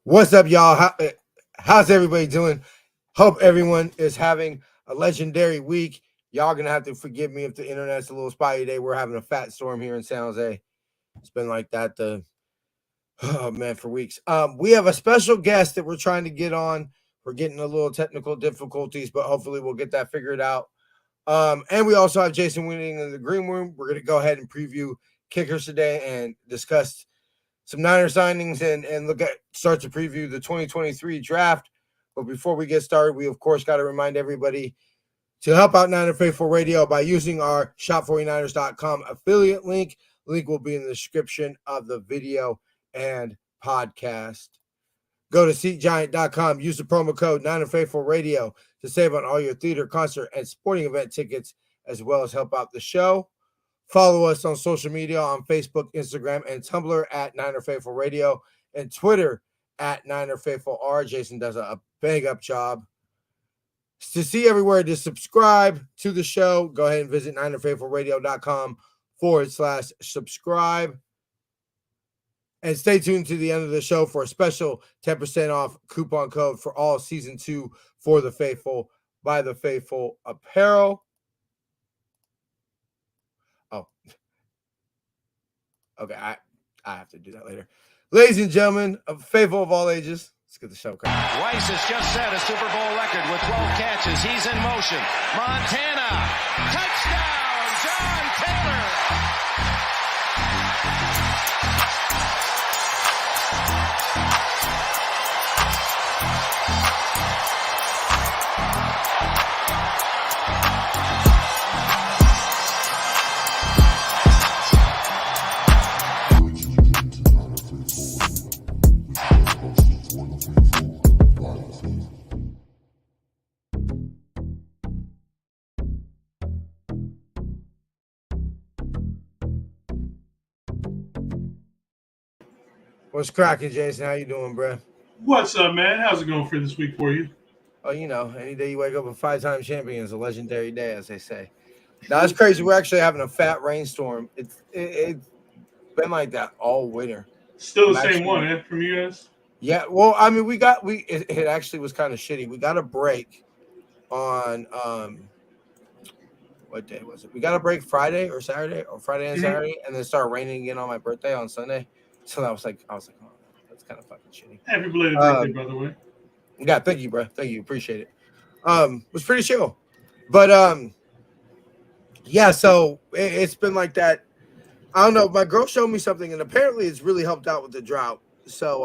What's up, y'all? How's everybody doing? Hope everyone is having a legendary week. Y'all gonna have to forgive me if the internet's a little spotty today. We're having a fat storm here in San Jose. It's been like that oh man for weeks. We have a special guest that we're trying to get on. We're getting a little technical difficulties, but hopefully we'll get that figured out. And we also have Jason Winning in the green room. We're gonna go ahead and preview kickers today and discuss some Niner signings and start to preview the 2023 draft. But before we get started, we of course got to remind everybody to help out Niner Faithful Radio by using our shop49ers.com affiliate link. Link will be in the description of the video and podcast. Go to SeatGiant.com. Use the promo code Niner Faithful Radio to save on all your theater, concert, and sporting event tickets, as well as help out the show. Follow us on social media on Facebook, Instagram, and Tumblr at Niner Faithful Radio and Twitter at Niner Faithful R. Jason does a bang up job. To see everywhere to subscribe to the show, go ahead and visit NinerFaithfulRadio.com/subscribe. And stay tuned to the end of the show for a special 10% off coupon code for all season 2 for the Faithful by the Faithful apparel. Oh, okay. I have to do that later. Ladies and gentlemen, faithful of all ages, let's get the show going. Rice has just set a Super Bowl record with 12 catches. He's in motion. Montana, touchdown, John Taylor. What's cracking, Jason? How you doing, bro? What's up, man? How's it going for this week for you? Oh, any day you wake up a 5-time champion is a legendary day, as they say. Now, that's crazy. We're actually having a fat rainstorm. It's been like that all winter. Still the same one, eh, from you guys? Yeah, well, I mean, it actually was kind of shitty. We got a break on what day was it? We got a break Friday or Saturday or Friday and Saturday, and then it started raining again on my birthday on Sunday. So I was like, oh, that's kind of fucking shitty. Happy belated birthday, by the way. Yeah, thank you, bro. Thank you, appreciate it. It was pretty chill, but yeah. So it's been like that. I don't know. My girl showed me something, and apparently it's really helped out with the drought. So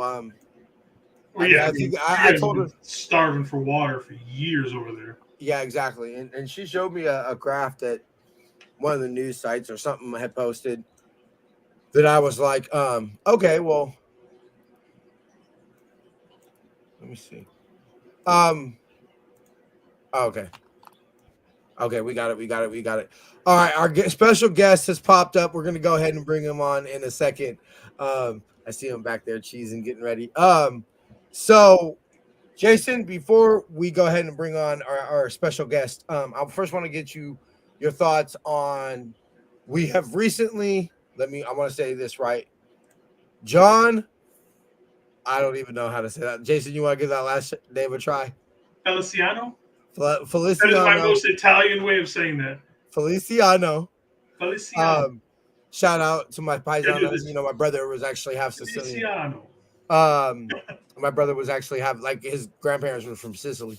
well, yeah, I told her starving for water for years over there. Yeah, exactly. And she showed me a graph that one of the news sites or something had posted that I was like, okay, well, let me see. Okay, we got it. All right, our special guest has popped up. We're gonna go ahead and bring him on in a second. I see him back there cheesing, getting ready. So Jason, before we go ahead and bring on our special guest, I first want to get your thoughts on. We have recently. I want to say this right. John, I don't even know how to say that. Jason, you want to give that last name a try? Feliciano? Feliciano. That is my most Italian way of saying that. Feliciano. Feliciano. Shout out to my paisanos. My brother was actually half Sicilian. My brother was actually his grandparents were from Sicily.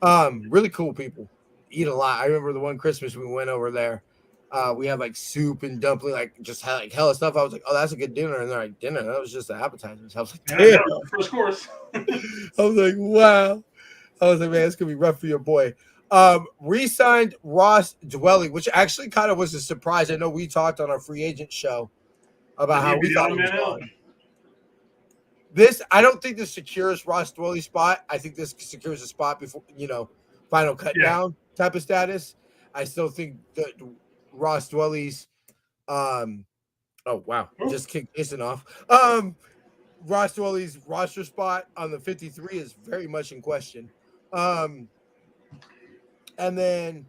Really cool people. Eat a lot. I remember the one Christmas we went over there. We had like soup and dumpling, just had like hella stuff. I was like, oh, that's a good dinner. And they're like, dinner? That was just an appetizer. So I was like, damn. First course. I was like, wow. I was like, man, it's gonna be rough for your boy. Re-signed Ross Dwelley, which actually kind of was a surprise. I know we talked on our free agent show about how we thought he was gone. I don't think this secures Ross Dwelley's spot. I think this secures a spot before, final cut down type of status. I still think that Ross Dwelley's, oh wow, just kicked Jason off. Ross Dwelley's roster spot on the 53 is very much in question. And then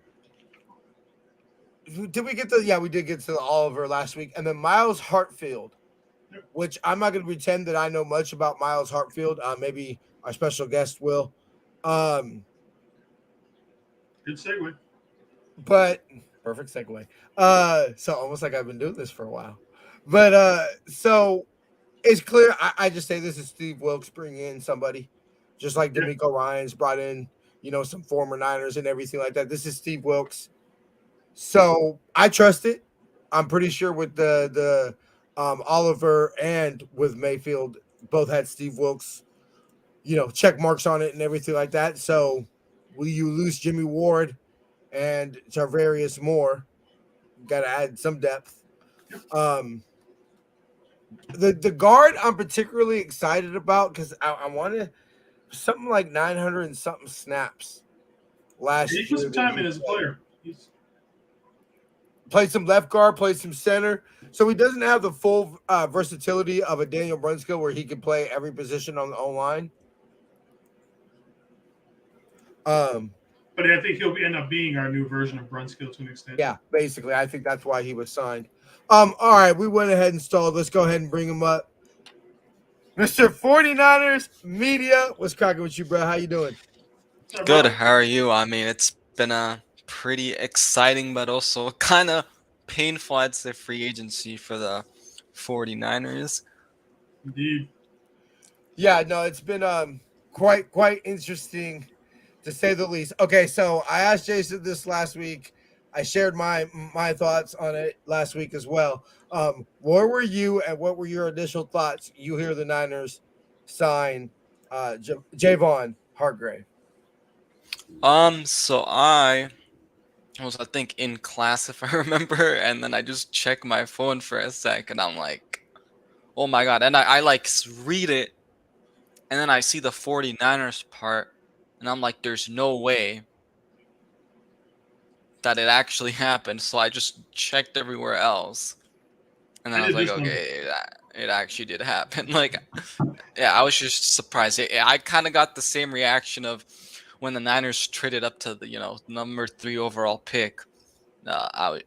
did we get we did get to the Oliver last week, and then Miles Hartfield which I'm not going to pretend that I know much about Miles Hartfield. Maybe our special guest will. Good segue. But perfect segue. So almost like I've been doing this for a while. But so it's clear. I just say this is Steve Wilkes bringing in somebody, just like Yeah. D'Amico Ryans brought in, some former Niners and everything like that. This is Steve Wilkes. So I trust it. I'm pretty sure with the Oliver and with Mayfield both had Steve Wilkes, check marks on it and everything like that. So will you lose Jimmy Ward and Tarvarius Moore? Got to add some depth. The guard I'm particularly excited about because I wanted something like 900 and something snaps last He year. put some time in as a player. Played some left guard, played some center. So he doesn't have the full versatility of a Daniel Brunskill where he can play every position on the O-line. But I think he'll end up being our new version of Brunskill to an extent. Yeah, basically. I think that's why he was signed. All right, we went ahead and stalled. Let's go ahead and bring him up. Mr. 49ers Media. What's cracking with you, bro? How you doing? Good. How are you? I mean, it's been a pretty exciting, but also kind of painful, I'd say, free agency for the 49ers. Indeed. Yeah, no, it's been quite interesting to say the least. Okay, so I asked Jason this last week. I shared my thoughts on it last week as well. Where were you and what were your initial thoughts? You hear the Niners sign Javon Hargrave. So I was, I think, in class, if I remember, and then I just checked my phone for a sec, and I'm like, oh my God. And I like read it, and then I see the 49ers part, and I'm like, there's no way that it actually happened. So I just checked everywhere else, and then I was like, okay, it actually did happen. Like, yeah, I was just surprised. I kind of got the same reaction of when the Niners traded up to the number 3 overall pick. I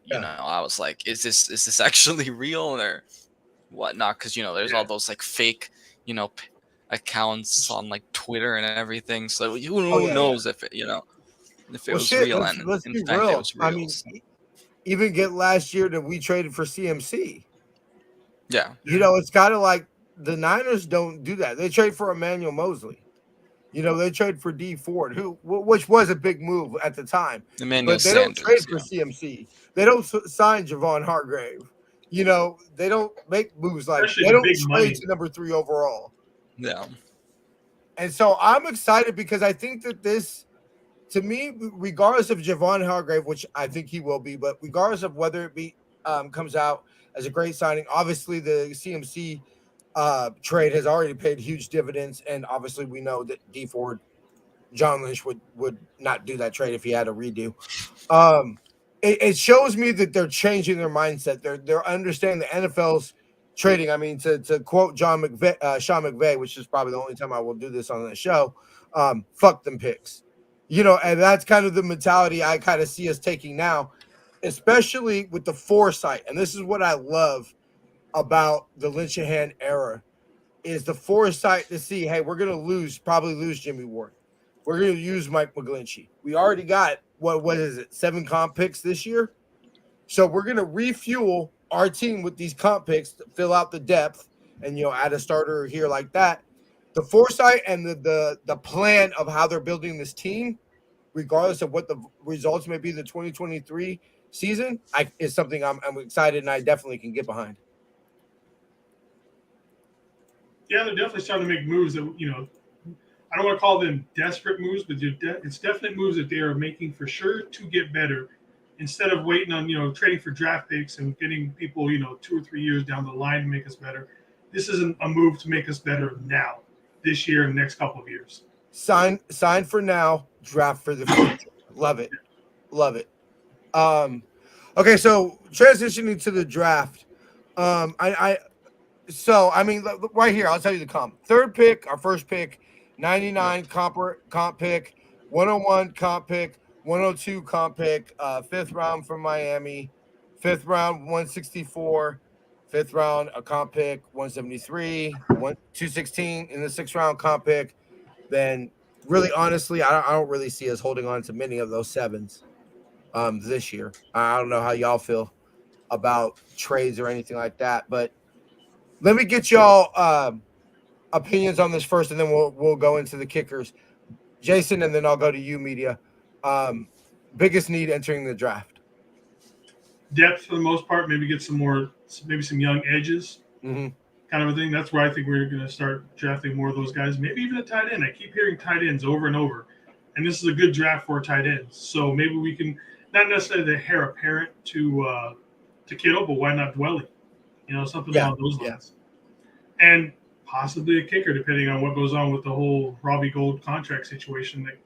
was like, is this actually real or whatnot? Because there's all those like fake accounts on like Twitter and everything. So who knows if it was real? Let's in be fact, real. it was real. I mean, even get last year that we traded for CMC. Yeah. It's kind of like the Niners don't do that. They trade for Emmanuel Mosley. They trade for D Ford, which was a big move at the time. Emmanuel but they Sanders, don't trade for CMC. They don't sign Javon Hargrave. They don't make moves like Especially they don't big trade money. to number 3 overall. Yeah. And so I'm excited because I think that this, to me, regardless of Javon Hargrave, which I think he will be, but regardless of whether it comes out as a great signing, obviously the CMC trade has already paid huge dividends, and obviously we know that D Ford, John Lynch would not do that trade if he had a redo. It shows me that they're changing their mindset. They're understanding the NFL's trading. I mean, to quote Sean McVay, which is probably the only time I will do this on the show, fuck them picks. And that's kind of the mentality I kind of see us taking now, especially with the foresight. And this is what I love about the Lynchahan era is the foresight to see, hey, we're going to probably lose Jimmy Ward. We're going to use Mike McGlinchey. We already got, what is it, 7 comp picks this year? So we're going to refuel our team with these comp picks to fill out the depth and, add a starter here like that. The foresight and the plan of how they're building this team, regardless of what the results may be the 2023 season, is something I'm excited and I definitely can get behind. Yeah, they're definitely starting to make moves that, I don't want to call them desperate moves, but it's definite moves that they are making for sure to get better instead of waiting on, trading for draft picks and getting people, 2 or 3 years down the line to make us better. This is a move to make us better now, this year and the next couple of years. Sign for now, draft for the future. Love it. Love it. Okay, so transitioning to the draft. So, I mean, right here, I'll tell you the comp. 3rd pick, our first pick, 99 comp pick, 101 comp pick, 102 comp pick, 5th round from Miami, 5th round, 164, 5th round, a comp pick, 173, 216 in the 6th round comp pick, then really honestly, I don't really see us holding on to many of those 7s this year. I don't know how y'all feel about trades or anything like that, but let me get y'all opinions on this first, and then we'll go into the kickers. Jason, and then I'll go to you, media. Biggest need entering the draft? Depth for the most part. Maybe get some young edges, kind of a thing. That's where I think we're going to start drafting more of those guys. Maybe even a tight end. I keep hearing tight ends over and over, and this is a good draft for tight ends. So maybe we can not necessarily the heir apparent to Kittle, but why not Dwelly? Something along those lines, and possibly a kicker, depending on what goes on with the whole Robbie Gould contract situation. That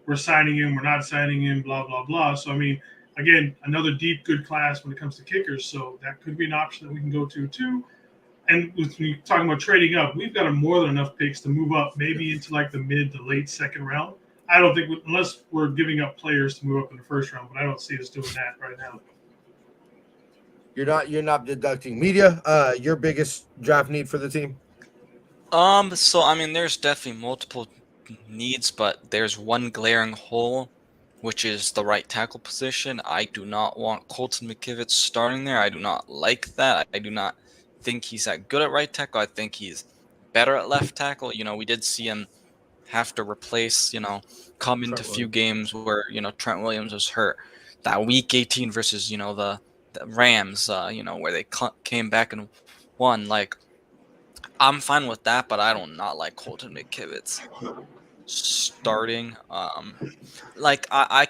we're signing him, we're not signing him, blah blah blah. So I mean, again, another deep, good class when it comes to kickers. So that could be an option that we can go to too. And with me talking about trading up, we've got more than enough picks to move up, maybe into like the mid to late 2nd round. I don't think, unless we're giving up players to move up in the 1st round, but I don't see us doing that right now. You're not deducting media. Your biggest draft need for the team? So I mean, there's definitely multiple needs, but there's one glaring hole, which is the right tackle position. I do not want Colton McKivitz starting there. I do not like that. I do not think he's that good at right tackle. I think he's better at left tackle. We did see him have to replace, come into a few games where, Trent Williams was hurt. That week 18 versus, the Rams, where they came back and won. Like, I'm fine with that, but I do not like Colton McKivitz starting. I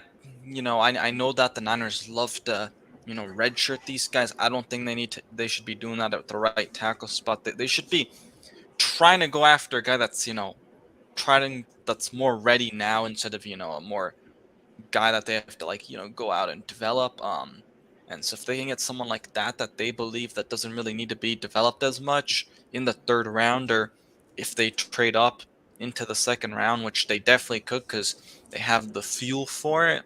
know that the Niners love to, redshirt these guys. I don't think they should be doing that at the right tackle spot. They should be trying to go after a guy that's, that's more ready now instead of, a more guy that they have to go out and develop. And so if they can get someone like that they believe that doesn't really need to be developed as much in the 3rd round, or if they trade up into the 2nd round, which they definitely could because they have the fuel for it.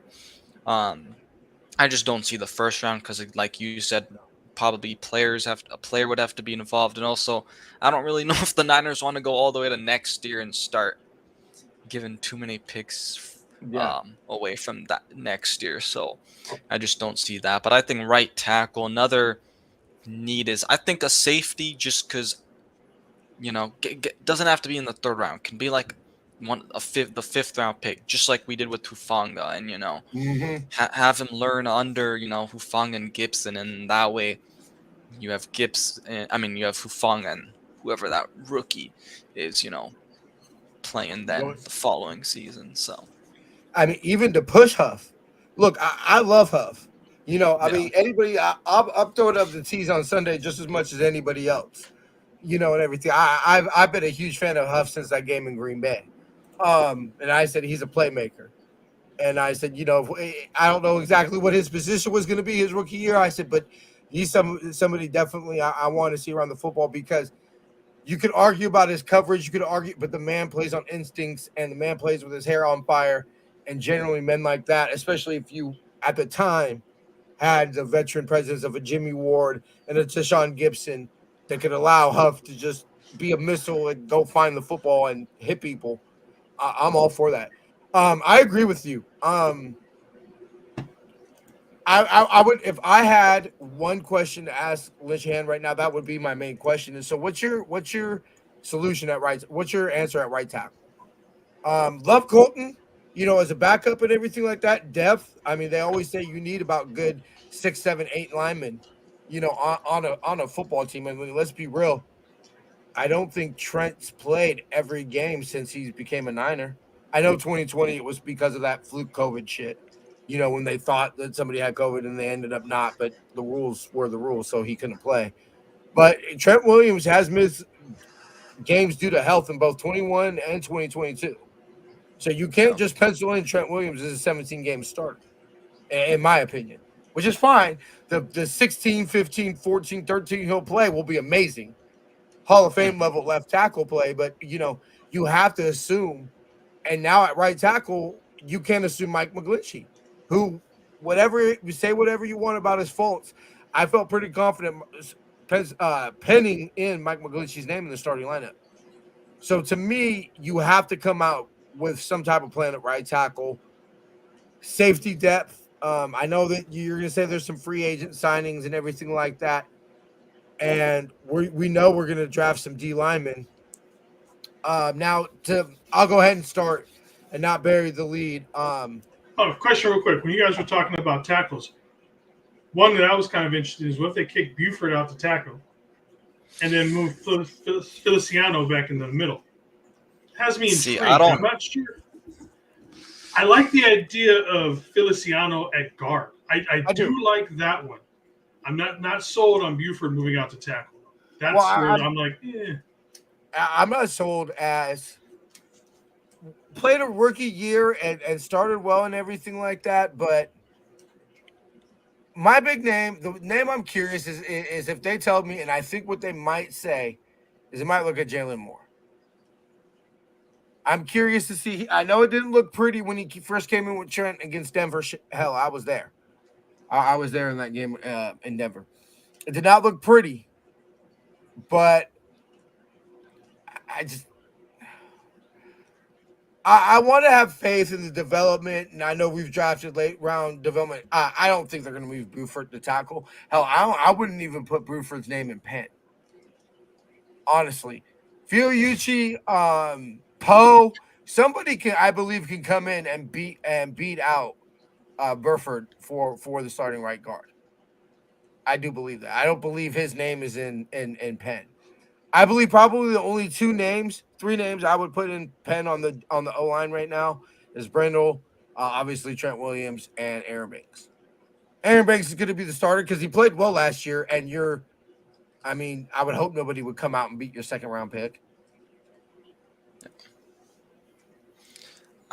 I just don't see the 1st round because, like you said, probably a player would have to be involved, and also I don't really know if the Niners want to go all the way to next year and start giving too many picks away from that next year. So I just don't see that. But I think right tackle, another need is, I think, a safety, just because, doesn't have to be in the 3rd round. Can be like the 5th round pick, just like we did with Hufanga, and have him learn under Hufanga and Gibson, and that way you have you have Hufanga and whoever that rookie is, playing then the following season. So I mean, even to push Huff. Look, I love Huff. I mean, anybody, I'm throwing up the tees on Sunday just as much as anybody else, and everything. I've been a huge fan of Huff since that game in Green Bay. And I said he's a playmaker. And I said, I don't know exactly what his position was going to be his rookie year. I said, but he's somebody definitely I want to see around the football, because you could argue about his coverage. You could argue, but the man plays on instincts, and the man plays with his hair on fire. And generally men like that, especially if you, at the time, had the veteran presence of a Jimmy Ward and a Tashawn Gibson that could allow Huff to just be a missile and go find the football and hit people. I'm all for that. I agree with you. I would, if I had one question to ask Linchan right now, that would be my main question. And so what's your solution at right? What's your answer at right tackle? Love Colton, as a backup and everything like that. Depth. I mean, they always say you need about good 6, 7, 8 linemen, on a football team. I mean, let's be real. I don't think Trent's played every game since he became a Niner. I know 2020 it was because of that fluke COVID shit. When they thought that somebody had COVID and they ended up not, but the rules were the rules, so he couldn't play. But Trent Williams has missed games due to health in both 21 and 2022. So you can't just pencil in Trent Williams as a 17-game starter, in my opinion, which is fine. The 16, 15, 14, 13 he'll play will be amazing. Hall of Fame level left tackle play, but, you have to assume. And now at right tackle, you can't assume Mike McGlinchey, who, whatever you want about his faults, I felt pretty confident penning in Mike McGlinchey's name in the starting lineup. So to me, you have to come out with some type of plan at right tackle, safety depth. I know that you're going to say there's some free agent signings and everything like that, and we know we're going to draft some D linemen. Now, I'll go ahead and start and not bury the lead. Question real quick. When you guys were talking about tackles, one that I was kind of interested in is what if they kick Buford out to tackle and then move Feliciano back in the middle? Has me intrigued. I'm not sure. I like the idea of Feliciano at guard. I do like that one. I'm not sold on Buford moving out to tackle. That's where I'm like, I'm not sold as played a rookie year and started well and everything like that, but my big name, the name I'm curious is if they tell me, and I think what they might say is they might look at Jalen Moore. I'm curious to see. I know it didn't look pretty when he first came in with Trent against Denver. Hell, I was there. I was there in that game in Denver. It did not look pretty, but I want to have faith in the development, and I know we've drafted late round development. I don't think they're going to move Buford to tackle. Hell, I wouldn't even put Buford's name in pen. Honestly, Filiucci, Poe, somebody I believe can come in and beat out Burford for the starting right guard. I do believe that. I don't believe his name is in pen. I believe probably the only three names I would put in pen on the O line right now is Brendel, obviously Trent Williams, and Aaron Banks. Aaron Banks is going to be the starter because he played well last year, and I would hope nobody would come out and beat your second round pick.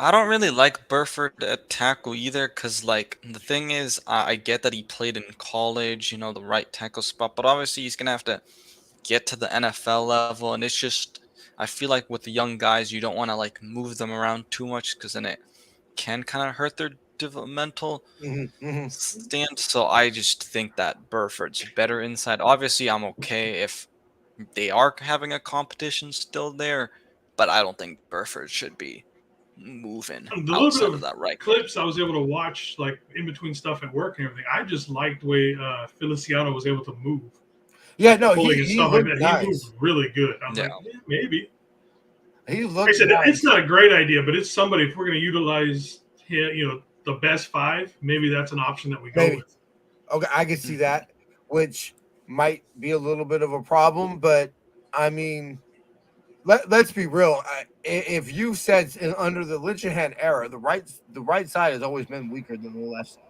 I don't really like Burford at tackle either because, like, the thing is, I get that he played in college, the right tackle spot, but obviously he's going to have to get to the NFL level, and it's just, I feel like with the young guys, you don't want to, like, move them around too much because then it can kind of hurt their developmental stand, so I just think that Burford's better inside. Obviously, I'm okay if they are having a competition still there, but I don't think Burford should be moving outside of that right clips I was able to watch, like in between stuff at work and everything. I just liked the way Feliciano was able to move. Yeah, no, he moved nice. He moved really good. I'm like, maybe. He looked. Like I said, nice. It's not a great idea, but it's somebody. If we're going to utilize him, the best five, maybe that's an option that we go with. Okay, I can see that, which might be a little bit of a problem, but I mean, let's be real. If you said under the Linchenhan era, the right side has always been weaker than the left side.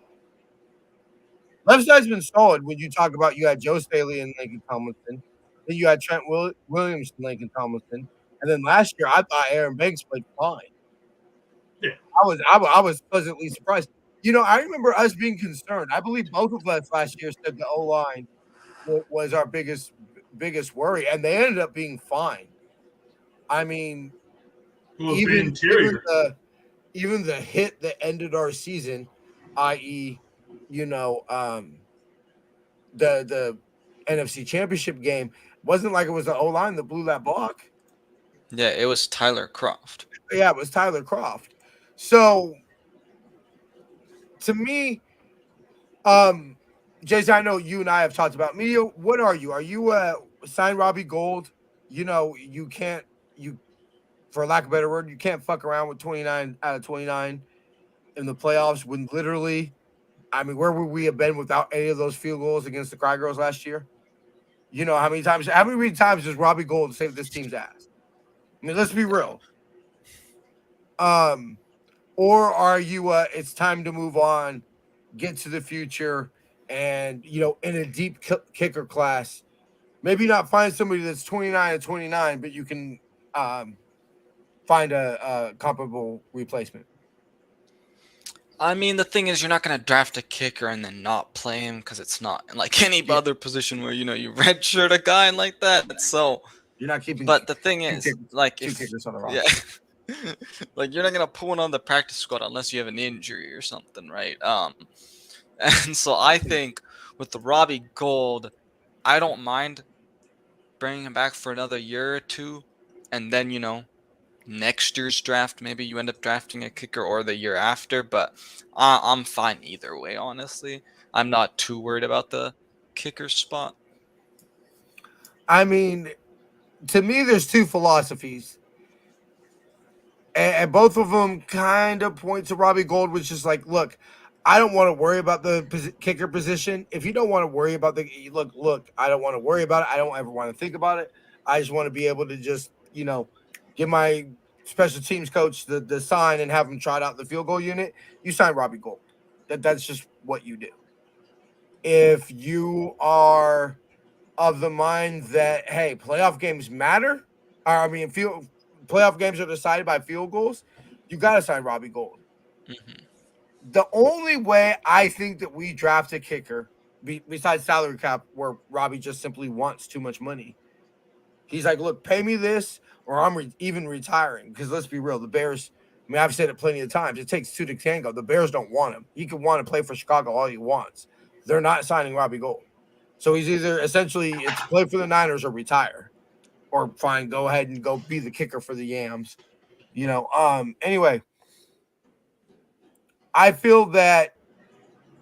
Left side's been solid when you talk about you had Joe Staley and Laken Tomlinson, then you had Trent Williams and Laken Tomlinson, and then last year I thought Aaron Banks played fine. Yeah, I was pleasantly surprised. I remember us being concerned. I believe both of us last year said the O line was our biggest worry, and they ended up being fine. I mean, even the hit that ended our season, i.e., the NFC Championship game, wasn't like it was the O line that blew that block. Yeah, it was Tyler Kroft. Yeah, it was Tyler Kroft. So, to me, Jason, I know you and I have talked about media. What are you? Are you sign Robbie Gould? You can't, for lack of a better word, you can't fuck around with 29 out of 29 in the playoffs when literally, where would we have been without any of those field goals against the Cry Girls last year? How many times does Robbie Gould save this team's ass? Let's be real. Or are you it's time to move on, get to the future, and in a deep kicker class, maybe not find somebody that's 29 and 29, but you can find a comparable replacement. The thing is, you're not going to draft a kicker and then not play him because it's not like any other position where, you redshirt a guy like that. So you're not keeping. But the thing is, two kickers on the roster. Yeah. Like, you're not going to put one on the practice squad unless you have an injury or something, right? And so I think with the Robbie Gould, I don't mind bringing him back for another year or two, and then next year's draft maybe you end up drafting a kicker or the year after. But I'm fine either way. Honestly, I'm not too worried about the kicker spot. I mean, to me, there's two philosophies, and both of them kind of point to Robbie Gould, which is like, look, I don't want to worry about the kicker position. If you don't want to worry about the look, I don't want to worry about it. I don't ever want to think about it. I just want to be able to just, give my special teams coach the sign and have him trot out the field goal unit. You sign Robbie Gould. That's just what you do. If you are of the mind that, hey, playoff games matter, playoff games are decided by field goals, you got to sign Robbie Gould. Mm-hmm. The only way I think that we draft a kicker, besides salary cap, where Robbie just simply wants too much money, he's like, look, pay me this or I'm even retiring. Because let's be real, the Bears, I mean, I've said it plenty of times, it takes two to tango. The Bears don't want him. He could want to play for Chicago all he wants. They're not signing Robbie Gould. So he's either essentially it's play for the Niners or retire. Or fine, go ahead and go be the kicker for the Yams. Anyway, I feel that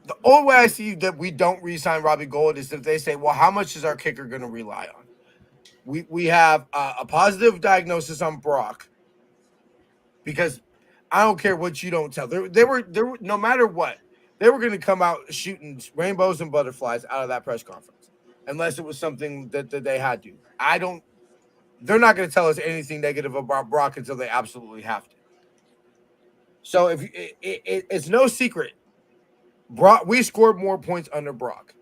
the only way I see that we don't re-sign Robbie Gould is if they say, well, how much is our kicker going to rely on? We have a positive diagnosis on Brock, because I don't care what you don't tell. They were no matter what, they were going to come out shooting rainbows and butterflies out of that press conference, unless it was something that they had to. They're not going to tell us anything negative about Brock until they absolutely have to. So if it's no secret, Brock, we scored more points under Brock.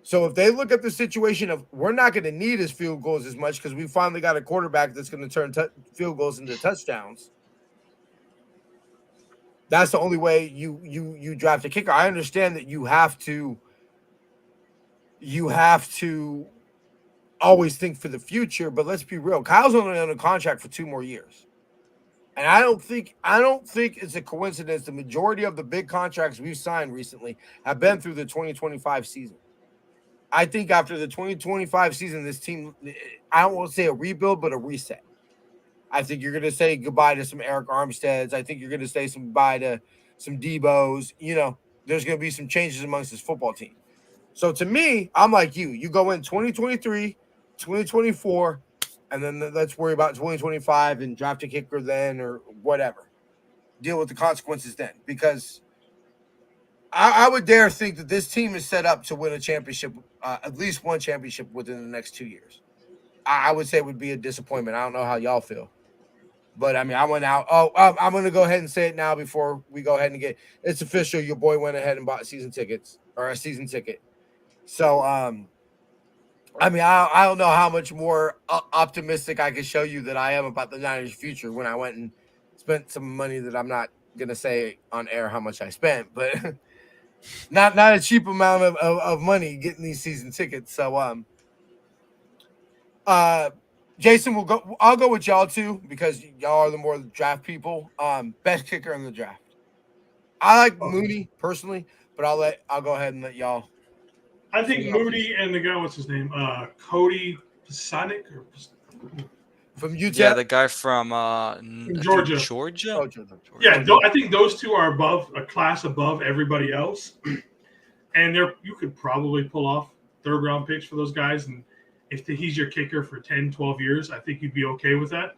So if they look at the situation of we're not going to need his field goals as much because we finally got a quarterback that's going to turn field goals into touchdowns, that's the only way you draft a kicker. I understand that you have to always think for the future, but let's be real. Kyle's only on a contract for 2 more years. And I don't think it's a coincidence the majority of the big contracts we've signed recently have been through the 2025 season. I think after the 2025 season, this team, I don't want to say a rebuild, but a reset. I think you're going to say goodbye to some Eric Armsteads. I think you're going to say goodbye to some Debos. There's going to be some changes amongst this football team. So to me, I'm like you. You go in 2023, 2024, and then let's worry about 2025 and draft a kicker then or whatever. Deal with the consequences then. Because I would dare think that this team is set up to win a championship, at least one championship within the next 2 years. I would say it would be a disappointment. I don't know how y'all feel. But, I mean, I went out. I'm going to go ahead and say it now before we go ahead and it's official. Your boy went ahead and bought season tickets or a season ticket. So, I mean, I don't know how much more optimistic I can show you that I am about the Niners' future when I went and spent some money that I'm not going to say on air how much I spent, but not a cheap amount of money getting these season tickets. So, Jason, I'll go with y'all too because y'all are the more draft people. Best kicker in the draft. I like Mooney personally, but I'll go ahead and let y'all. I think Moody and the guy, what's his name? Cody Pasonic from Utah. Yeah, the guy from Georgia. Georgia. Oh, Georgia. Yeah, I think those two are a class above everybody else, and you could probably pull off 3rd round picks for those guys. And if he's your kicker for 10, 12 years, I think you'd be okay with that.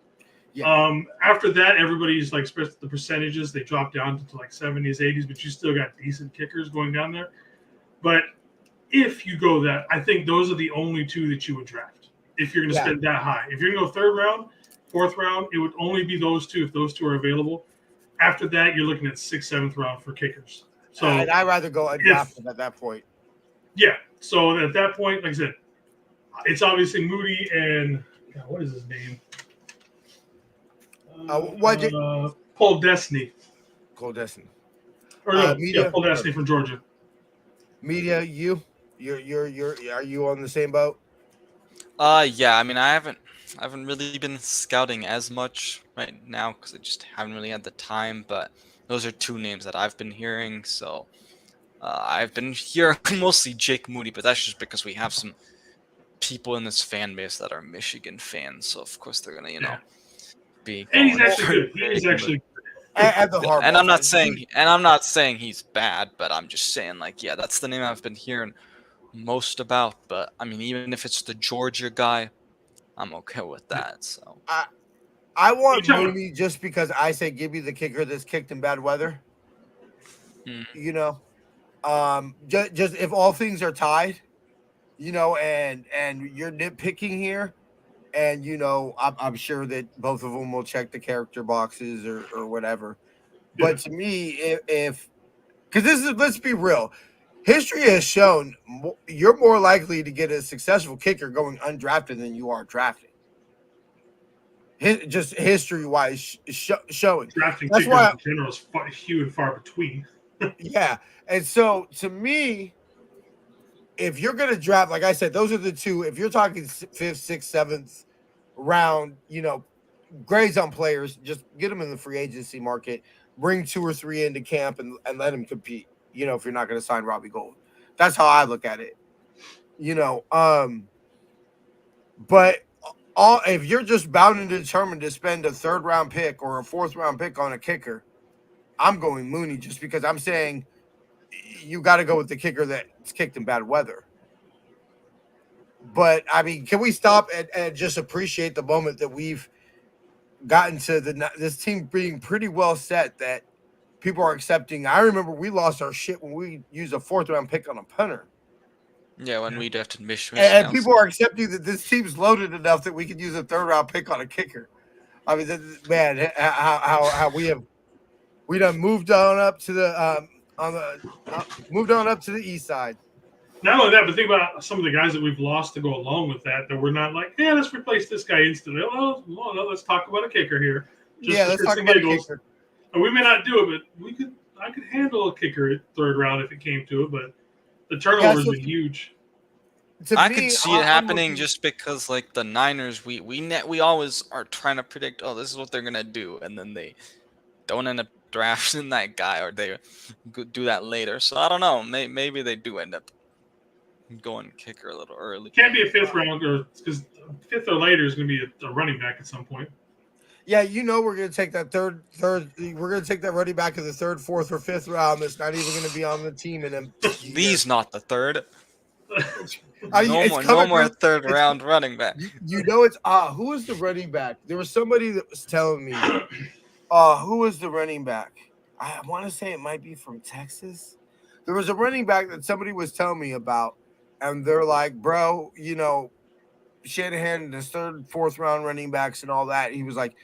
Yeah. After that, everybody's like the percentages they drop down to like 70s, 80s, but you still got decent kickers going down there. But if you go that, I think those are the only 2 that you would draft if you're going to spend that high. If you're going to go 3rd round, 4th round, it would only be those 2 if those 2 are available. After that, you're looking at 6th, 7th round for kickers. So and I'd rather go undrafted at that point. Yeah. So at that point, like I said, it's obviously Moody and what is his name? Paul Destiny. Cole Destiny. Or no, Paul Destiny from Georgia. Media, you're are you on the same boat? Yeah, I mean I haven't really been scouting as much right now because I just haven't really had the time, but those are 2 names that I've been hearing. So I've been hearing mostly Jake Moody, but that's just because we have some people in this fan base that are Michigan fans, so of course they're gonna, Yeah. be. And he's going actually for good. He is Drake, actually At the hardball. and I'm not side. saying he's bad, but I'm just saying like, yeah, that's the name I've been hearing most about. But I mean, even if it's the Georgia guy, I'm okay with that. So I want You're talking- Mooney just because I say give me the kicker that's kicked in bad weather. Mm. You know, just if all things are tied, and you're nitpicking here, and I'm sure that both of them will check the character boxes or whatever. But to me, if because let's be real, history has shown you're more likely to get a successful kicker going undrafted than you are drafted. Just history wise showing. drafting That's kickers why in general is few and far between. Yeah. And so to me, if you're going to draft, like I said, those are the two. If you're talking fifth, sixth, seventh round, grades on players, just get them in the free agency market, bring 2 or 3 into camp and let them compete, if you're not going to sign Robbie Gould. That's how I look at it. But if you're just bound and determined to spend a 3rd round pick or a 4th round pick on a kicker, I'm going Mooney just because I'm saying you got to go with the kicker that's kicked in bad weather. But I mean, can we stop and just appreciate the moment that we've gotten to this team being pretty well set that people are accepting? I remember we lost our shit when we used a 4th round pick on a punter. yeah, when we drafted Michigan, And people are accepting that this team's loaded enough that we could use a 3rd round pick on a kicker. I mean, man, how we done moved on up to the moved on up to the east side. Not only that, but think about some of the guys that we've lost to go along with that we're not like, yeah, let's replace this guy instantly. Oh, no, let's talk about a kicker here. Let's talk about a kicker. And we may not do it, but I could handle a kicker at 3rd round if it came to it, but the turnovers are huge. I could see it happening just because, like, the Niners, we always are trying to predict, oh, this is what they're gonna do, and then they don't end up drafting that guy, or they do that later. So I don't know. Maybe they do end up going kicker a little early. Can't be a 5th round, because 5th or later is going to be a running back at some point. Yeah, we're going to take that third. We're going to take that running back in the 3rd, 4th, or 5th round. That's not even going to be on the team. And He's not the 3rd. No more 3rd round running back. It's who was the running back? There was somebody that was telling me. Who was the running back? I want to say it might be from Texas. There was a running back that somebody was telling me about, and they're like, bro, Shanahan and his 3rd, 4th round running backs and all that. He was like,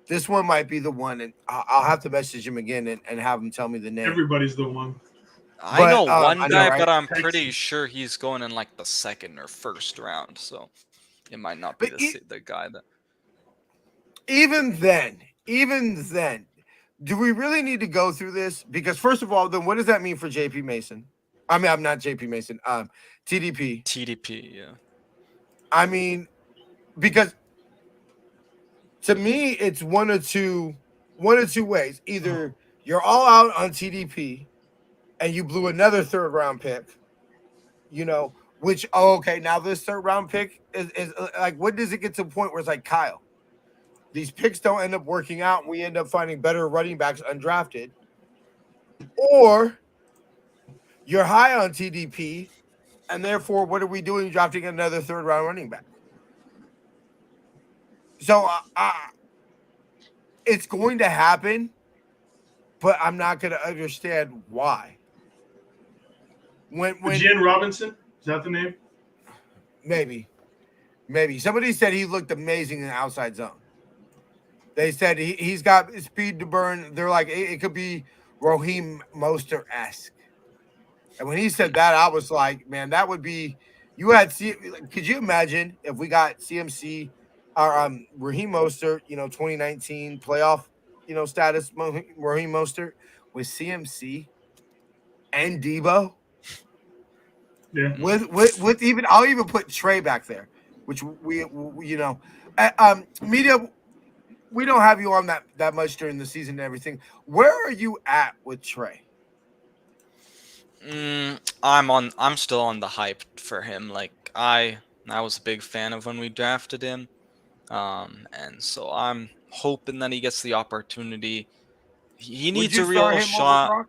this one might be the one, and I'll have to message him again and have him tell me the name. Everybody's the one. I know one guy, right? but I'm pretty sure he's going in like the 2nd or 1st round, so it might not be the guy that. Even then, do we really need to go through this? Because first of all, then what does that mean for JP Mason? I mean, I'm not JP Mason. TDP. TDP, yeah. I mean, because to me, it's one or two ways. Either you're all out on TDP and you blew another 3rd round pick, which, okay, now this 3rd round pick is like, when does it get to a point where it's like, Kyle, these picks don't end up working out and we end up finding better running backs undrafted? Or you're high on TDP and therefore what are we doing drafting another 3rd round running back? So it's going to happen, but I'm not going to understand why. When Jen Robinson, is that the name? Maybe somebody said he looked amazing in the outside zone. They said he's got speed to burn. They're like, it could be Raheem Mostert-esque. And when he said that, I was like, man, that would be. Could you imagine if we got CMC or Raheem Mostert, 2019 playoff, status, Raheem Mostert with CMC and Debo? Yeah. With even, I'll even put Trey back there, which media. We don't have you on that much during the season and everything. Where are you at with Trey? I'm still on the hype for him. Like, I I was a big fan of when we drafted him. And so I'm hoping that he gets the opportunity. He Would needs you a start real him over shot. Brock,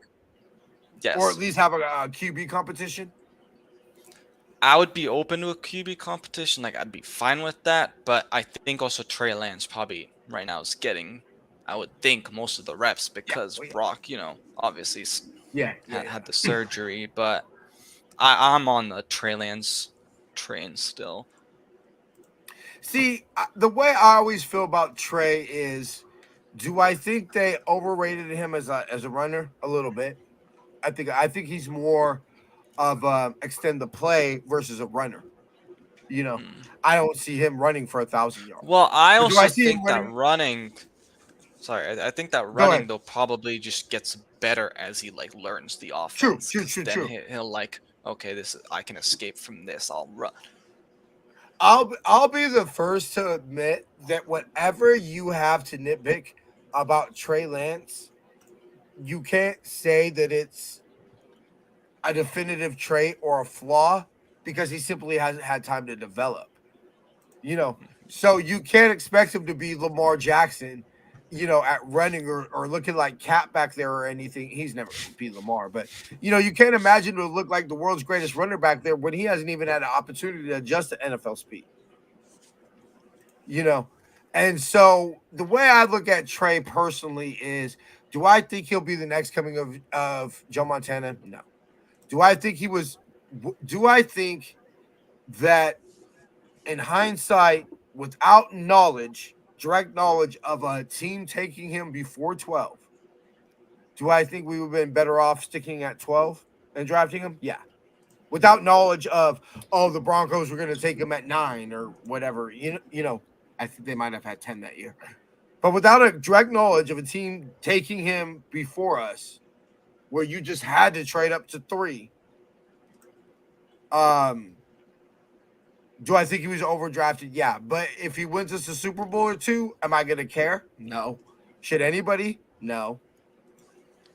or at Yes. least have a QB competition? I would be open to a QB competition. Like, I'd be fine with that. But I think also Trey Lance probably right now is getting, I would think, most of the reps Yeah, because well, yeah, Brock, obviously yeah, had the surgery. But I'm on the Trey Lance train still. See, the way I always feel about Trey is, do I think they overrated him as a runner a little bit? I think he's more of extend the play versus a runner. You know, Hmm. I don't see him running for 1,000 yards. Well, I But do I also see him think that running? running. Sorry, I think that Go ahead. running though probably just gets better as he like learns the True, offense, true, because true, then true. he'll like, okay, I can escape from this. I'll run. I'll be the first to admit that whatever you have to nitpick about Trey Lance, you can't say that it's a definitive trait or a flaw because he simply hasn't had time to develop. You know, so you can't expect him to be Lamar Jackson, at running or looking like Cat back there or anything. He's never going to be Lamar, but you can't imagine him to look like the world's greatest runner back there when he hasn't even had an opportunity to adjust to NFL speed. You know, and so the way I look at Trey personally is, do I think he'll be the next coming of Joe Montana? No. Do I think he was? Do I think that in hindsight, without knowledge, direct knowledge of a team taking him before 12, do I think we would have been better off sticking at 12 and drafting him? Yeah. Without knowledge of, the Broncos were going to take him at 9 or whatever. I think they might have had 10 that year. But without a direct knowledge of a team taking him before us, where you just had to trade up to 3, do I think he was overdrafted? Yeah. But if he wins us a Super Bowl or 2, am I going to care? No. Should anybody? No.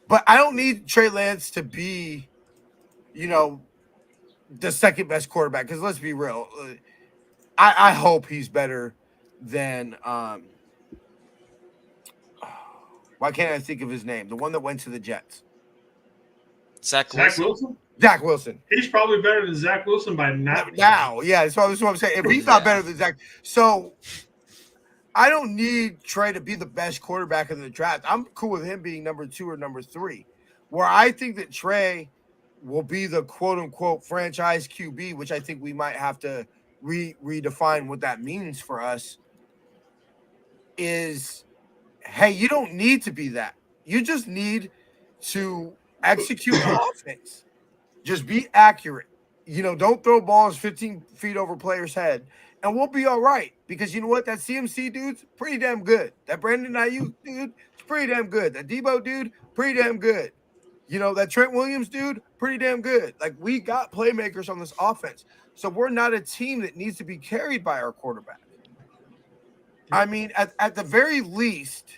But I don't need Trey Lance to be, the second best quarterback. Because let's be real. I hope he's better than why can't I think of his name? The one that went to the Jets. Zach Zach Wilson. Wilson? Zach Wilson. He's probably better than Zach Wilson by now. Now, yeah. So that's what I'm saying. If he's not better than Zach, so I don't need Trey to be the best quarterback in the draft. I'm cool with him being number 2 or number 3. Where I think that Trey will be the quote unquote franchise QB, which I think we might have to redefine what that means for us, is, hey, you don't need to be that. You just need to execute the offense. Just be accurate. Don't throw balls 15 feet over players' head, and we'll be all right. Because you know what? That CMC dude's pretty damn good. That Brandon Ayuk dude is pretty damn good. That Debo dude, pretty damn good. That Trent Williams dude, pretty damn good. Like, we got playmakers on this offense. So we're not a team that needs to be carried by our quarterback. I mean, at the very least,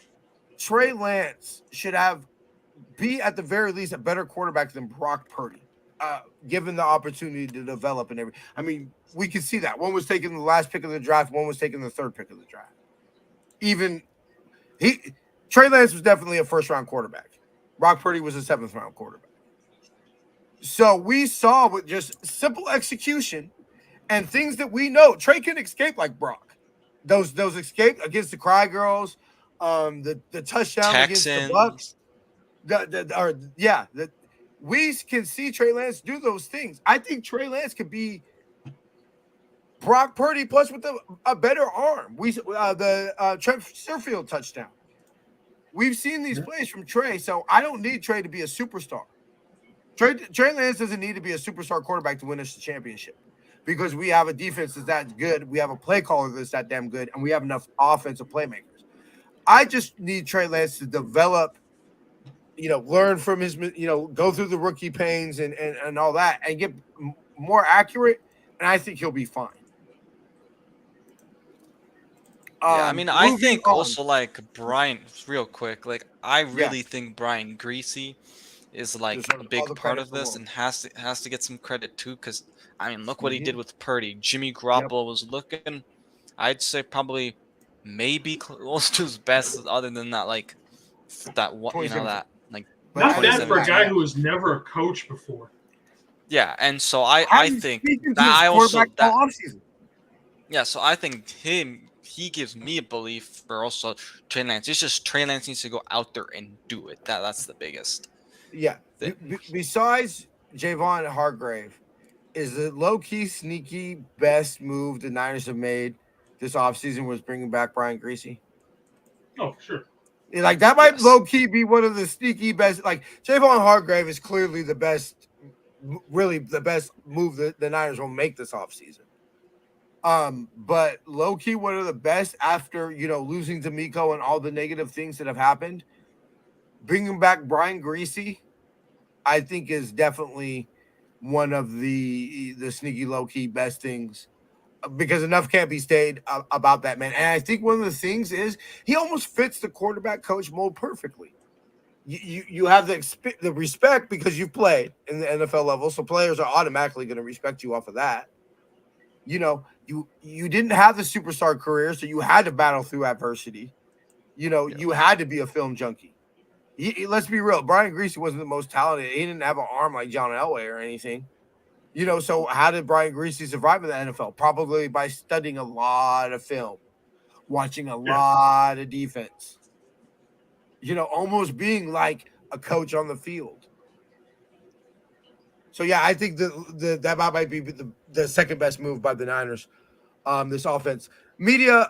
Trey Lance should be at the very least a better quarterback than Brock Purdy, given the opportunity to develop and everything. I mean, we can see that. One was taking the last pick of the draft, one was taking the 3rd pick of the draft. Trey Lance was definitely a first-round quarterback. Brock Purdy was a 7th-round quarterback. So we saw with just simple execution and things that we know, Trey can escape like Brock. Those escape against the Cry Girls, the touchdown against the Bucks. We can see Trey Lance do those things. I think Trey Lance could be Brock Purdy plus with a better arm. The Trent Sherfield touchdown. We've seen these plays from Trey, so I don't need Trey to be a superstar. Trey Lance doesn't need to be a superstar quarterback to win us the championship, because we have a defense that's that good, we have a play caller that's that damn good, and we have enough offensive playmakers. I just need Trey Lance to develop, learn from his, go through the rookie pains and all that, and get more accurate, and I think he'll be fine. Yeah, I mean, I think also like Brian, real quick, like I really think Brian Greasy is like Deserves a all big the part credit of for this more. and has to get some credit too. Because I mean, look what he Mhm. did with Purdy. Jimmy Garoppolo was looking, I'd say probably maybe close to his best. Other than that, like that one, 2017. that like But Not other bad than for a that, 2017. guy yeah. who was never a coach before. Yeah, and so How I do you think speak into that his I also quarterback that all offseason? yeah, so I think he gives me a belief for also Trey Lance. It's just Trey Lance needs to go out there and do it. That's the biggest Yeah. thing. Besides Javon Hargrave, is the low-key, sneaky best move the Niners have made this offseason was bringing back Brian Greasy? Oh, for sure. Like, that might Yes. low-key be one of the sneaky best. Like, Javon Hargrave is clearly the best, really the best move that the Niners will make this offseason. But low-key, one of the best after, losing D'Amico and all the negative things that have happened, bringing back Brian Greasy, I think is definitely one of the sneaky low-key best things, because enough can't be said about that man. And I think one of the things is he almost fits the quarterback coach mold perfectly. You have the respect because you've played in the NFL level, so players are automatically going to respect you off of that. You didn't have the superstar career, so you had to battle through adversity. Yeah. You had to be a film junkie. Let's be real. Brian Greasy wasn't the most talented. He didn't have an arm like John Elway or anything. So how did Brian Greasy survive in the NFL? Probably by studying a lot of film, watching a Yeah. lot of defense. Almost being like a coach on the field. So yeah, I think that might be the second best move by the Niners. This offense. Media.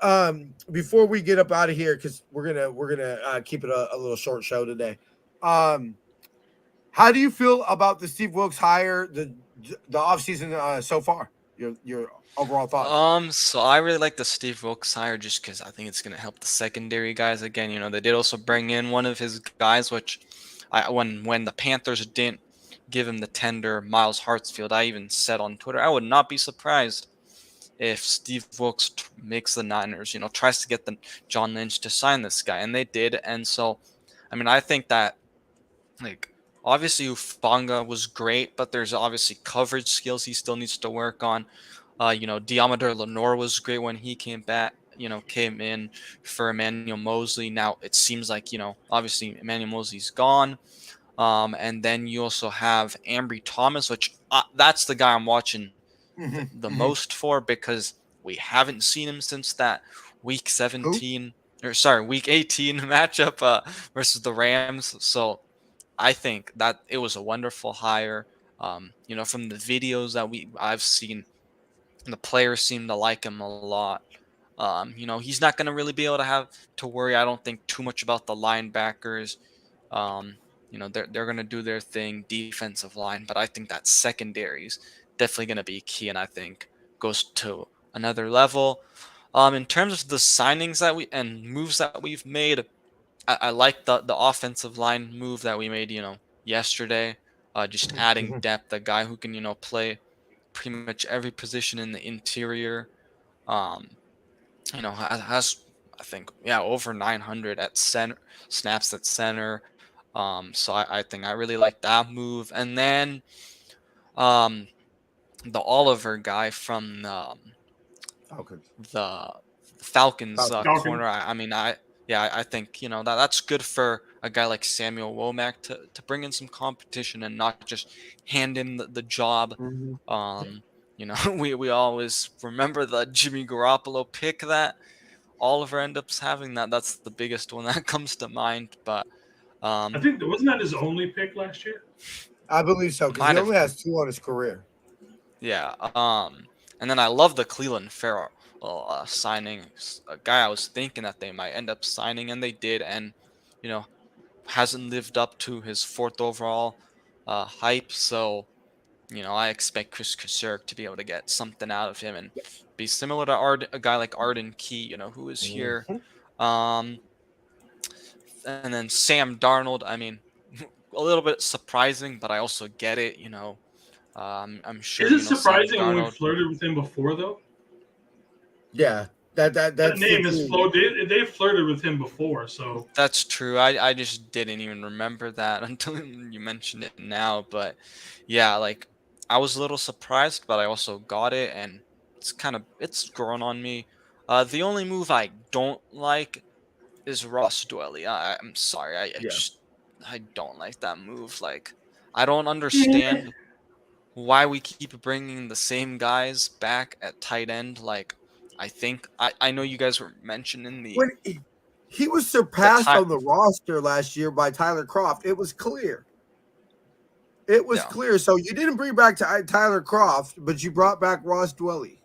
Before we get up out of here, because we're gonna keep it a little short show today. How do you feel about the Steve Wilkes hire, the offseason so far? Your overall thoughts? So I really like the Steve Wilkes hire just because I think it's gonna help the secondary guys again. They did also bring in one of his guys, which when the Panthers didn't give him the tender, Miles Hartsfield, I even said on Twitter, I would not be surprised if Steve Wilkes makes the Niners, tries to get the John Lynch to sign this guy, and they did. And so, I mean, I think that like obviously Ufanga was great, but there's obviously coverage skills he still needs to work on. Diamador Lenore was great when he came back. Came in for Emmanuel Mosley. Now it seems like obviously Emmanuel Mosley's gone. And then you also have Ambry Thomas, which that's the guy I'm watching the most for because we haven't seen him since that week 17 or sorry, week 18 matchup versus the Rams. So I think that it was a wonderful hire. From the videos that I've seen, the players seem to like him a lot. He's not going to really be able to have to worry, I don't think, too much about the linebackers. They're going to do their thing, defensive line, but I think that secondary is definitely going to be key, and I think goes to another level. In terms of the signings and moves that we've made, I like the offensive line move that we made, yesterday. Just adding depth, a guy who can, play pretty much every position in the interior. Has I think over 900 at center snaps at center. So I think I really like that move. And then the Oliver guy from the Falcons Falcons. corner. I think that's good for a guy like Samuel Womack to bring in some competition and not just hand him the job. We always remember the Jimmy Garoppolo pick that Oliver ends up having. That's the biggest one that comes to mind. But I think wasn't that his only pick last year? I believe so, because he only has 2 on his career. Yeah. And then I love the Cleveland Farrell signing. A guy I was thinking that they might end up signing, and they did, and hasn't lived up to his 4th overall hype. So I expect Chris Kasurk to be able to get something out of him and be similar to a guy like Arden Key, who is here. And then Sam Darnold. I mean, a little bit surprising, but I also get it. I'm sure. Is it Sam surprising when we Darnold. flirted with him before, though? Yeah. That's That the name is thing. Flo. They flirted with him before, so That's true. I just didn't even remember that until you mentioned it now. But yeah, like I was a little surprised, but I also got it, and it's grown on me. The only move I don't like is Ross Dwelly. I'm sorry. Yeah. I don't like that move. Like I don't understand why we keep bringing the same guys back at tight end. Like I know you guys were mentioning When he was the surpassed tight on the roster last year by Tyler Croft, it was clear. It was yeah. clear. So you didn't bring back Tyler Croft, but you brought back Ross Dwelly.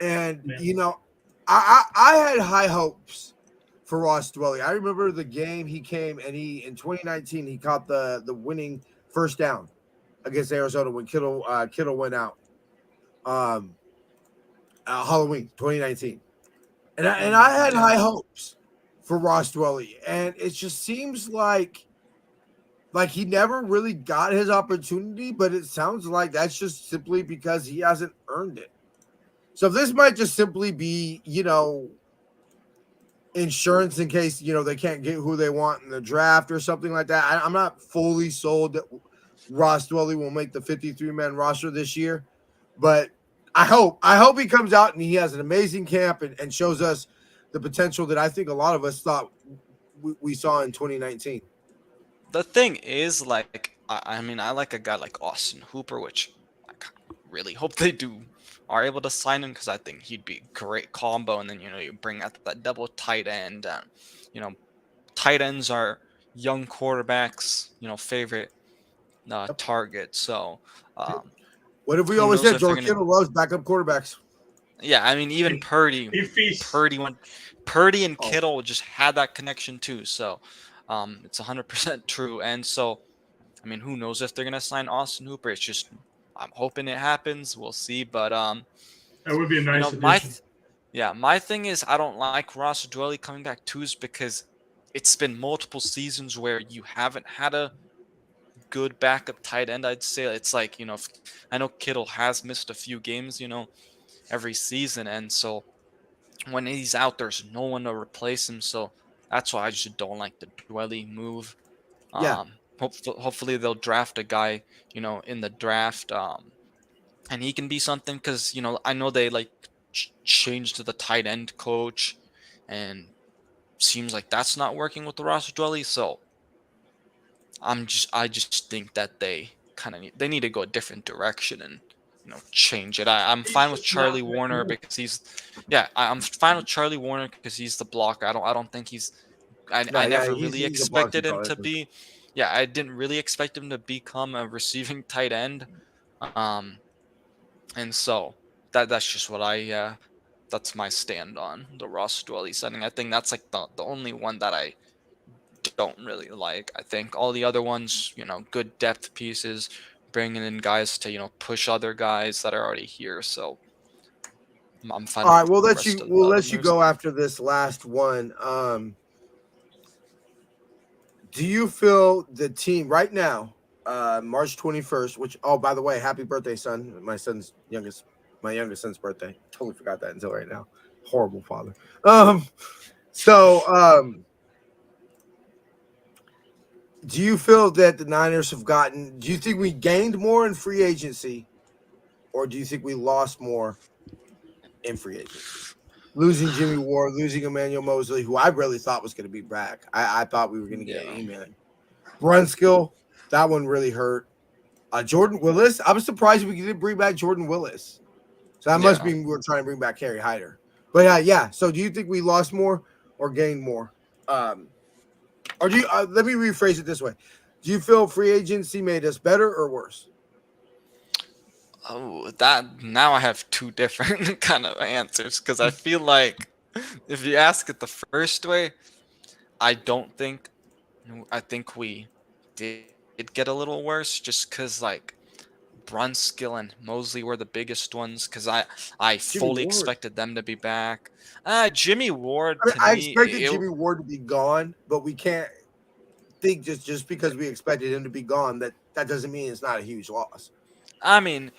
And yeah. I had high hopes for Ross Dwelly. I remember the game he came and he in 2019 he caught the winning first down against Arizona when Kittle went out. Halloween 2019. And I had Yeah. high hopes for Ross Dwelly. And it just seems like he never really got his opportunity, but it sounds like that's just simply because he hasn't earned it. So this might just simply be, insurance in case, they can't get who they want in the draft or something like that. I'm not fully sold that Ross Dwelly will make the 53-man roster this year, but I hope he comes out and he has an amazing camp and shows us the potential that I think a lot of us thought we saw in 2019. The thing is, like, I mean, I like a guy like Austin Hooper, which I really hope they are able to sign him because I think he'd be a great combo. And then you bring out that double tight end. You know, tight ends are young quarterbacks, favorite target. So, What have we who always knows said? if they're George gonna? Kittle loves backup quarterbacks. Yeah, I mean, even He feasts. Purdy and Oh, Kittle just had that connection too. So, it's 100% true. And so, I mean, who knows if they're gonna sign Austin Hooper? It's just I'm hoping it happens. We'll see. But That would be a nice my addition. my thing is I don't like Ross Dwelly coming back too, is because it's been multiple seasons where you haven't had a good backup tight end. I'd say it's like I know Kittle has missed a few games, every season, and so when he's out, there's no one to replace him. So that's why I just don't like the Dwelly move. yeah. Hopefully they'll draft a guy, in the draft, and he can be something because I know they like changed the tight end coach, and seems like that's not working with the Ross Dwelly. So I just think that they kind of they need to go a different direction and change it. I'm fine with It's not Charlie Warner because I'm fine with Charlie Warner because he's the blocker. I don't think No, I yeah, never he's really he's a blocking expected him to target. be. Yeah, I didn't really expect him to become a receiving tight end. Um, and so that's just what that's my stand on the Ross Dwelly setting. I think that's like the only one that I don't really like. I think all the other ones, good depth pieces, bringing in guys to push other guys that are already here. So I'm fine All with right, we'll the let rest you of the we'll other let you moves. go after this last one. Do you feel the team right now, March 21st, which by the way, happy birthday, son. My youngest son's birthday. Totally forgot that until right now. Horrible father. So do you feel that the Niners do you think we gained more in free agency, or do you think we lost more in free agency? Losing Jimmy Ward, losing Emmanuel Mosley, who I really thought was going to be back. I thought we were going to get Yeah. E-Man. Brunskill, that one really hurt. Jordan Willis, I was surprised we didn't bring back Jordan Willis. So that must Yeah. mean we're trying to bring back Kerry Hyder. But yeah. So do you think we lost more or gained more? Or do you? Let me rephrase it this way: do you feel free agency made us better or worse? Oh, that now I have two different kind of answers because I feel like if you ask it the first way, I don't think I think we did get a little worse just because like Brunskill and Mosley were the biggest ones because I Jimmy fully Ward. expected them to be back. Jimmy Ward I mean, to I me, expected Jimmy Ward to be gone, but we can't think just because we expected him to be gone that doesn't mean it's not a huge loss. I mean,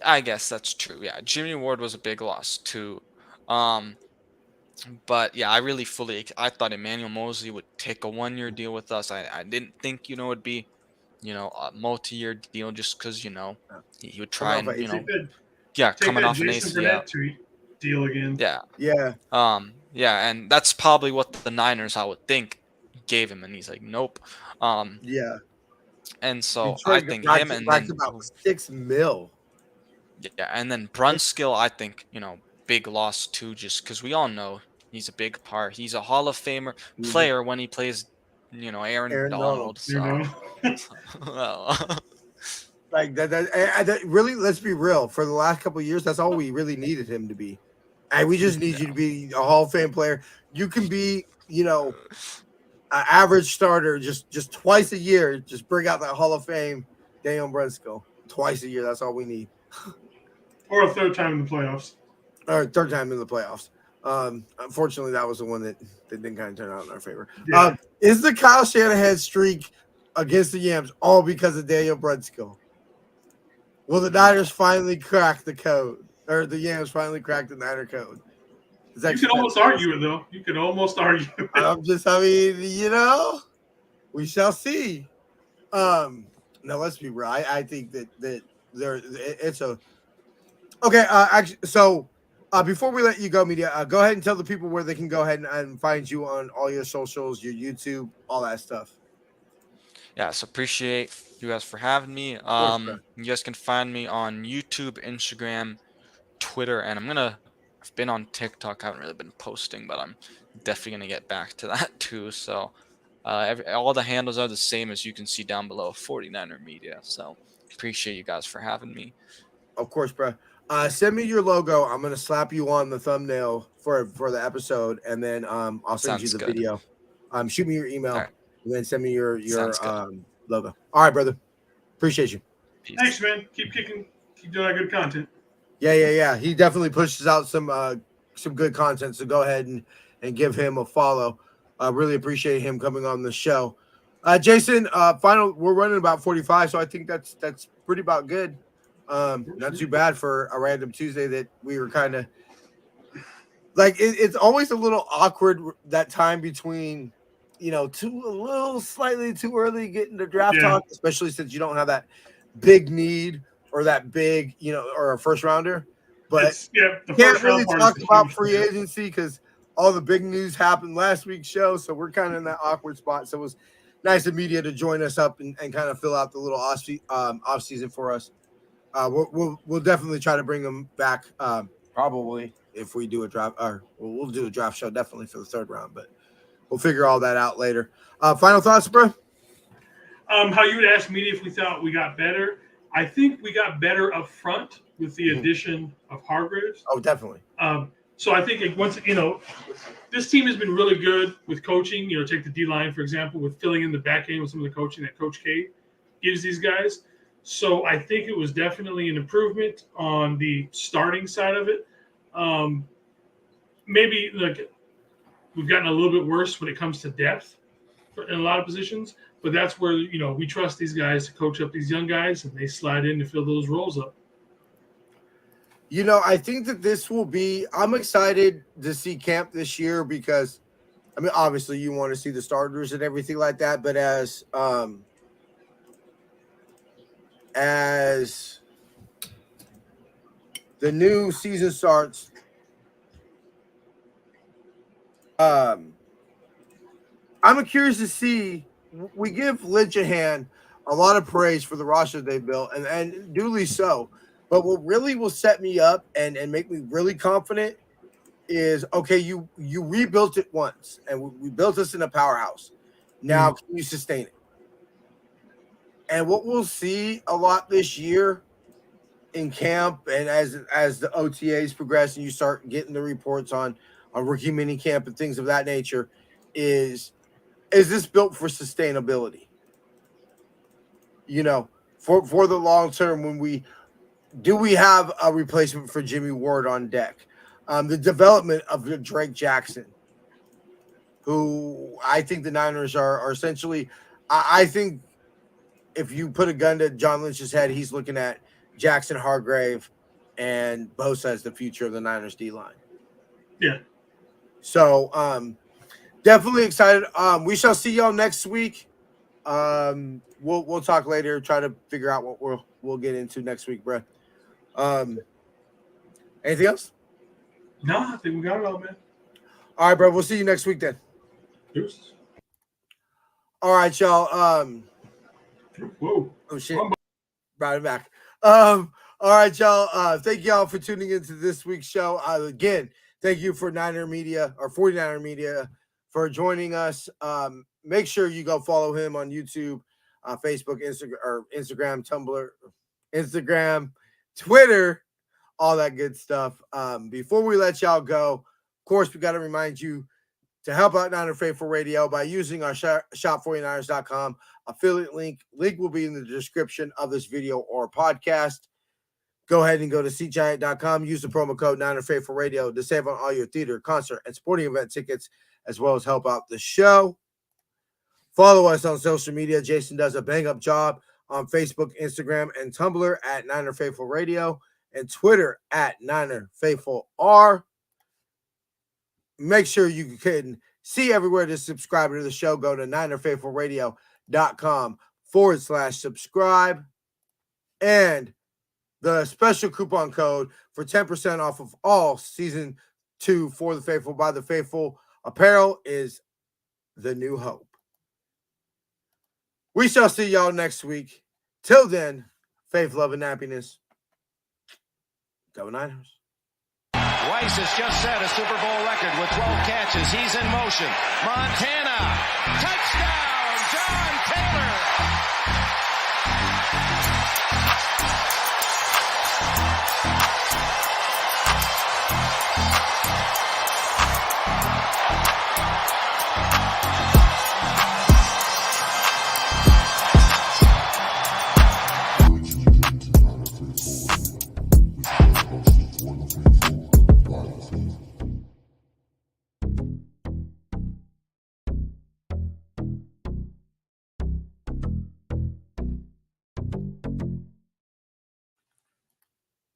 I guess that's true. Yeah, Jimmy Ward was a big loss too. But yeah, I thought Emmanuel Mosley would take a 1-year deal with us. I didn't think, it'd be, a multi-year deal just because, he would Coming try off of and, Take AC. that, yeah, take coming that off an Jason ACL. Burnett deal again. Yeah. Yeah. Yeah, and that's probably what the Niners, I would think, gave him, and he's like, nope. Yeah. And so I Detroit think got him, to, and back to then about $6 million. yeah, and then Brunskill, I think, big loss too, just because we all know he's a big part. He's a Hall of Famer player when he plays, Aaron Aaron Donald. Donald. So, know? well, Like that really, let's be real. For the last couple of years, that's all we really needed him to be. And we just need you to be a Hall of Fame player. You can be, an average starter just twice a year. Just bring out that Hall of Fame Daniel Brunskill twice a year. That's all we need. Or a third time in the playoffs. Or third time in the playoffs. Unfortunately, that was the one that didn't kind of turn out in our favor. Yeah. Is the Kyle Shanahan streak against the Yams all because of Daniel Brunskill? Will the Niners finally crack the code? Or the Yams finally crack the Niner code? You can almost argue it, though. You can almost argue it. We shall see. No, let's be real. I think that it's a okay. Actually, so before we let you go, media, go ahead and tell the people where they can go ahead and find you on all your socials, your YouTube, all that stuff. yeah, so appreciate you guys for having me. bro. You guys can find me on YouTube, Instagram, Twitter, and I've been on TikTok. I haven't really been posting, but I'm definitely gonna get back to that too. So all the handles are the same as you can see down below, 49er Media. So appreciate you guys for having me. Of course, bro. Send me your logo. I'm gonna slap you on the thumbnail for the episode, and then I'll send Sounds you the good. video. Shoot me your email, All right. and then send me your Sounds good. logo. All right, brother. Appreciate you. Peace. Thanks, man. Keep kicking. Keep doing that good content. Yeah. He definitely pushes out some good content. So go ahead and give him a follow. I really appreciate him coming on the show. Jason, we're running about 45, so I think that's pretty about good. Not too bad for a random Tuesday that we were kind of like. It's always a little awkward that time between, a little slightly too early getting to draft talk, especially since you don't have that big need or that big, or a first rounder. But the can't really part talk is about huge. free agency because all the big news happened last week's show. So we're kind of in that awkward spot. So it was nice of media to join us up and kind of fill out the little off season for us. We'll definitely try to bring them back. Probably if we do a draft, or we'll do a draft show definitely for the third round, but we'll figure all that out later. Final thoughts, bro? How you would ask me if we thought we got better. I think we got better up front with the addition of Hargreaves. Oh, definitely. So I think this team has been really good with coaching. Take the D line, for example, with filling in the back end with some of the coaching that Coach K gives these guys. So I think it was definitely an improvement on the starting side of it. Maybe we've gotten a little bit worse when it comes to depth in a lot of positions, but that's where we trust these guys to coach up these young guys, and they slide in to fill those roles up. I think that this will be – I'm excited to see camp this year because, obviously you want to see the starters and everything like that, but as the new season starts, I'm curious to see – we give Linehan a lot of praise for the roster they built, and duly so. But what really will set me up and make me really confident is, okay, you rebuilt it once, and we built this in a powerhouse. Now, can you sustain it? And what we'll see a lot this year in camp and as the OTAs progress and you start getting the reports on rookie mini camp and things of that nature is this built for sustainability? For the long term, when we have a replacement for Jimmy Ward on deck? The development of Drake Jackson, who I think the Niners are essentially – I think if you put a gun to John Lynch's head, he's looking at Jackson, Hargrave, and Bosa as the future of the Niners D-line. Yeah. So definitely excited. We shall see y'all next week. We'll talk later, try to figure out what we'll get into next week, bro. Anything else? No, I think we got it all, man. All right, bro. We'll see you next week then. Deuces. All right, y'all. Whoa. Oh shit. Right back. All right, y'all. Thank y'all for tuning into this week's show. Again, thank you for 49er Media for joining us. Make sure you go follow him on YouTube, Facebook, Instagram, Tumblr, Twitter, all that good stuff. Before we let y'all go, of course, we got to remind you to help out Niner Faithful Radio by using our shop49ers.com affiliate link. Link will be in the description of this video or podcast. Go ahead and go to seatgiant.com. Use the promo code Niner Faithful Radio to save on all your theater, concert, and sporting event tickets, as well as help out the show. Follow us on social media. Jason does a bang-up job on Facebook, Instagram, and Tumblr at Niner Faithful Radio and Twitter at Niner Faithful R. Make sure you can see everywhere to subscribe to the show. Go to ninerfaithfulradio.com/subscribe. And the special coupon code for 10% off of all season 2 For the Faithful by the Faithful apparel is The New Hope. We shall see y'all next week. Till then, faith, love, and happiness. Go Niners. Weiss has just set a Super Bowl record with 12 catches. He's in motion. Montana. Touchdown, John Taylor.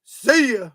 See ya.